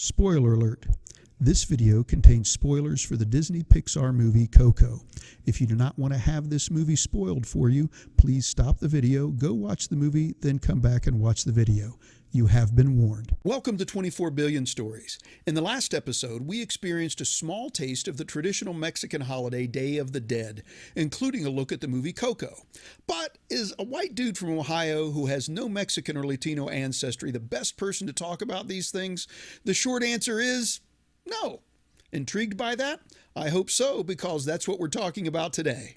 Spoiler alert. This video contains spoilers for the Disney Pixar movie Coco. If you do not want to have this movie spoiled for you, please stop the video, go watch the movie, then come back and watch the video. You have been warned. Welcome to 24 Billion Stories. In the last episode, we experienced a small taste of the traditional Mexican holiday Day of the Dead, including a look at the movie Coco. But is a white dude from Ohio who has no Mexican or Latino ancestry the best person to talk about these things? The short answer is no. Intrigued by that? I hope so, because that's what we're talking about today.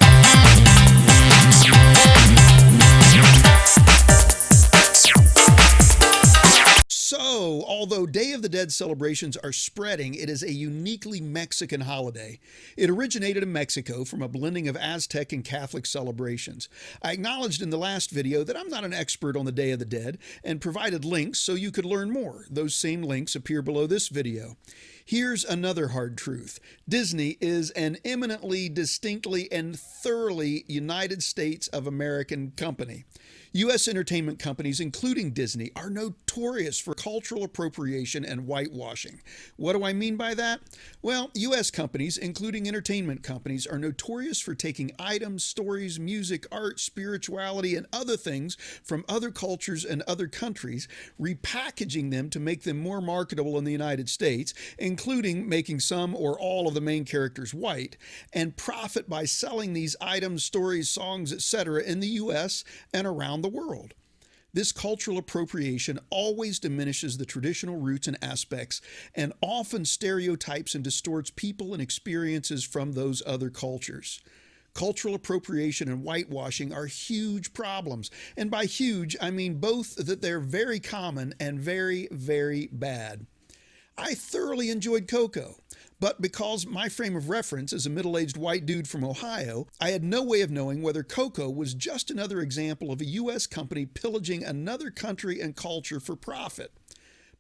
So, although Day of the Dead celebrations are spreading, it is a uniquely Mexican holiday. It originated in Mexico from a blending of Aztec and Catholic celebrations. I acknowledged in the last video that I'm not an expert on the Day of the Dead and provided links so you could learn more. Those same links appear below this video. Here's another hard truth. Disney is an eminently, distinctly, and thoroughly United States of American company. U.S. entertainment companies, including Disney, are notorious for cultural appropriation and whitewashing. What do I mean by that? Well, U.S. companies, including entertainment companies, are notorious for taking items, stories, music, art, spirituality, and other things from other cultures and other countries, repackaging them to make them more marketable in the United States, including making some or all of the main characters white, and profit by selling these items, stories, songs, etc. in the U.S. and around the world. This cultural appropriation always diminishes the traditional roots and aspects and often stereotypes and distorts people and experiences from those other cultures. Cultural appropriation and whitewashing are huge problems, and by huge I mean both that they're very common and very, very bad. I thoroughly enjoyed Coco, but because my frame of reference is a middle-aged white dude from Ohio, I had no way of knowing whether Coco was just another example of a U.S. company pillaging another country and culture for profit.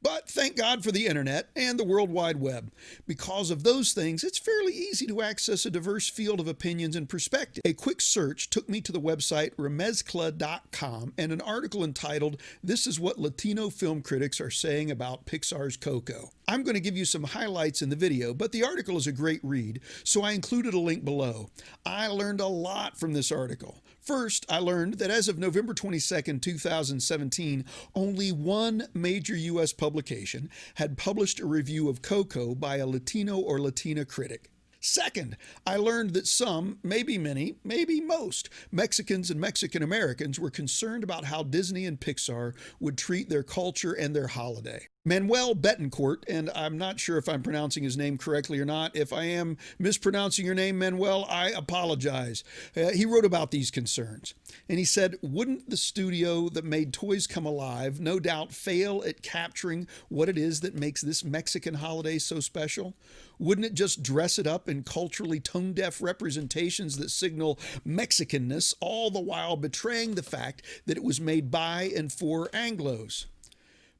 But thank God for the internet and the World Wide Web. Because of those things, it's fairly easy to access a diverse field of opinions and perspective. A quick search took me to the website remezcla.com and an article entitled, "This is what Latino film critics are saying about Pixar's Coco." I'm going to give you some highlights in the video, but the article is a great read, so I included a link below. I learned a lot from this article. First, I learned that as of November 22, 2017, only one major U.S. publication had published a review of Coco by a Latino or Latina critic. Second, I learned that some, maybe many, maybe most, Mexicans and Mexican Americans were concerned about how Disney and Pixar would treat their culture and their holiday. Manuel Betancourt, and I'm not sure if I'm pronouncing his name correctly or not. If I am mispronouncing your name, Manuel, I apologize. He wrote about these concerns. And he said, wouldn't the studio that made toys come alive no doubt fail at capturing what it is that makes this Mexican holiday so special? Wouldn't it just dress it up in culturally tone-deaf representations that signal Mexicanness, all the while betraying the fact that it was made by and for Anglos?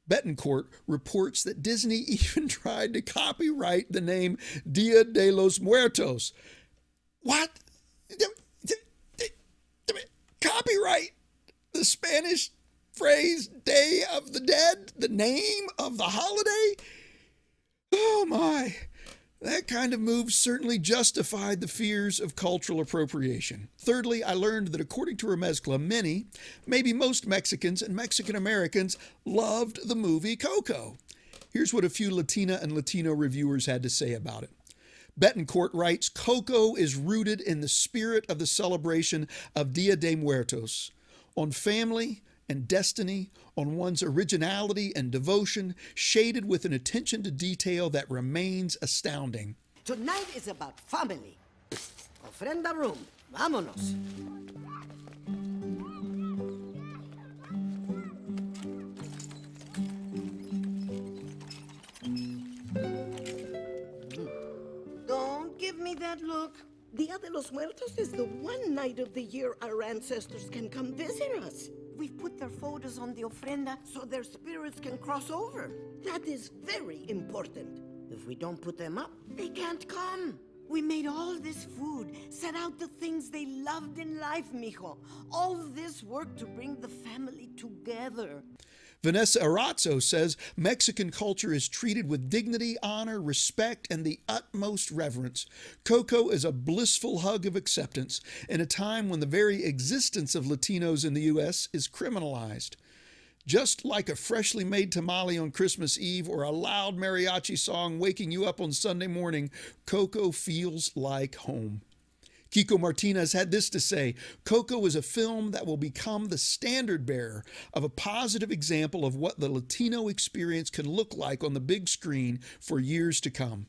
Betancourt reports that Disney even tried to copyright the name Dia de los Muertos. What? Copyright the Spanish phrase Day of the Dead, the name of the holiday? Oh my. That kind of move certainly justified the fears of cultural appropriation. Thirdly, I learned that according to Remezcla, many, maybe most Mexicans and Mexican Americans loved the movie Coco. Here's what a few Latina and Latino reviewers had to say about it. Betancourt writes, Coco is rooted in the spirit of the celebration of Dia de Muertos, on family and destiny, on one's originality and devotion, shaded with an attention to detail that remains astounding. Tonight is about family. Ofrenda room. Vámonos. Don't give me that look. Dia de los Muertos is the one night of the year our ancestors can come visit us. We've put their photos on the ofrenda so their spirits can cross over. That is very important. If we don't put them up, they can't come. We made all this food, set out the things they loved in life, mijo. All this work to bring the family together. Vanessa Arazzo says Mexican culture is treated with dignity, honor, respect, and the utmost reverence. Coco is a blissful hug of acceptance in a time when the very existence of Latinos in the U.S. is criminalized. Just like a freshly made tamale on Christmas Eve or a loud mariachi song waking you up on Sunday morning, Coco feels like home. Kiko Martinez had this to say: Coco is a film that will become the standard bearer of a positive example of what the Latino experience can look like on the big screen for years to come.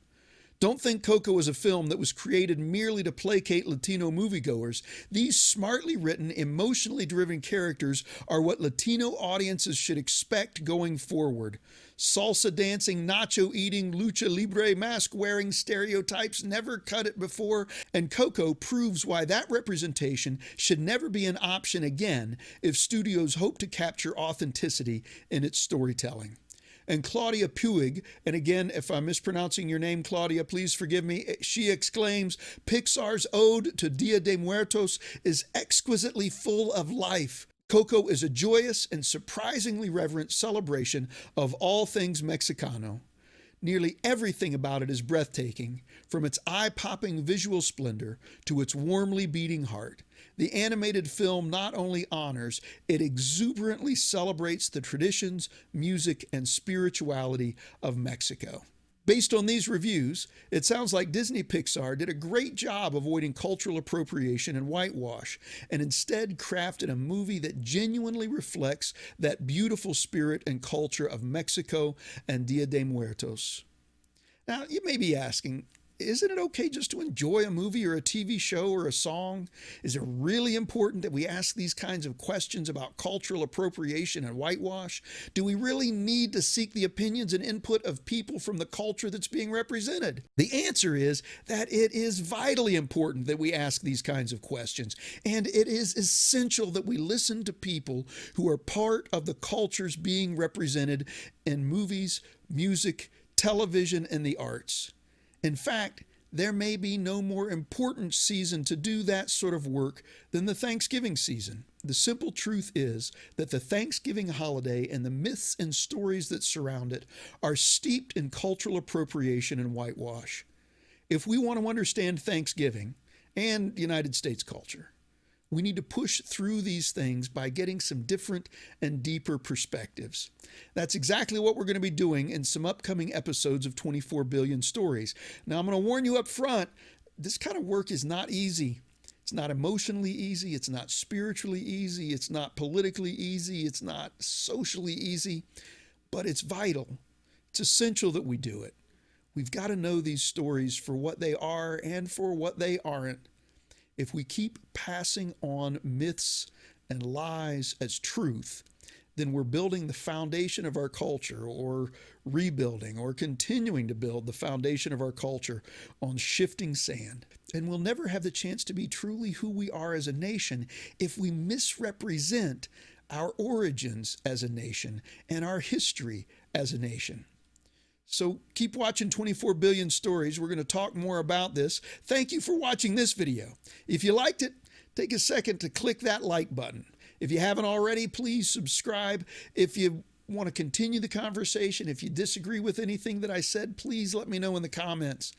Don't think Coco is a film that was created merely to placate Latino moviegoers. These smartly written, emotionally driven characters are what Latino audiences should expect going forward. Salsa dancing, nacho eating, lucha libre mask wearing stereotypes never cut it before, and Coco proves why that representation should never be an option again if studios hope to capture authenticity in its storytelling. And Claudia Puig, and again, if I'm mispronouncing your name, Claudia, please forgive me, she exclaims, Pixar's ode to Dia de Muertos is exquisitely full of life. Coco is a joyous and surprisingly reverent celebration of all things Mexicano. Nearly everything about it is breathtaking, from its eye-popping visual splendor to its warmly beating heart. The animated film not only honors, it exuberantly celebrates the traditions, music, and spirituality of Mexico. Based on these reviews, it sounds like Disney Pixar did a great job avoiding cultural appropriation and whitewash, and instead crafted a movie that genuinely reflects that beautiful spirit and culture of Mexico and Dia de Muertos. Now, you may be asking, isn't it okay just to enjoy a movie or a TV show or a song? Is it really important that we ask these kinds of questions about cultural appropriation and whitewash? Do we really need to seek the opinions and input of people from the culture that's being represented? The answer is that it is vitally important that we ask these kinds of questions, and it is essential that we listen to people who are part of the cultures being represented in movies, music, television, and the arts. In fact, there may be no more important season to do that sort of work than the Thanksgiving season. The simple truth is that the Thanksgiving holiday and the myths and stories that surround it are steeped in cultural appropriation and whitewash. If we want to understand Thanksgiving and United States culture, we need to push through these things by getting some different and deeper perspectives. That's exactly what we're going to be doing in some upcoming episodes of 24 Billion Stories. Now, I'm going to warn you up front, this kind of work is not easy. It's not emotionally easy. It's not spiritually easy. It's not politically easy. It's not socially easy, but it's vital. It's essential that we do it. We've got to know these stories for what they are and for what they aren't. If we keep passing on myths and lies as truth, then we're building the foundation of our culture, or rebuilding or continuing to build the foundation of our culture on shifting sand. And we'll never have the chance to be truly who we are as a nation if we misrepresent our origins as a nation and our history as a nation. So keep watching 24 Billion Stories. We're going to talk more about this. Thank you for watching this video. If you liked it, take a second to click that like button. If you haven't already, please subscribe. If you want to continue the conversation, if you disagree with anything that I said, please let me know in the comments.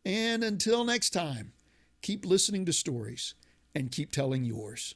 And until next time, keep listening to stories and keep telling yours.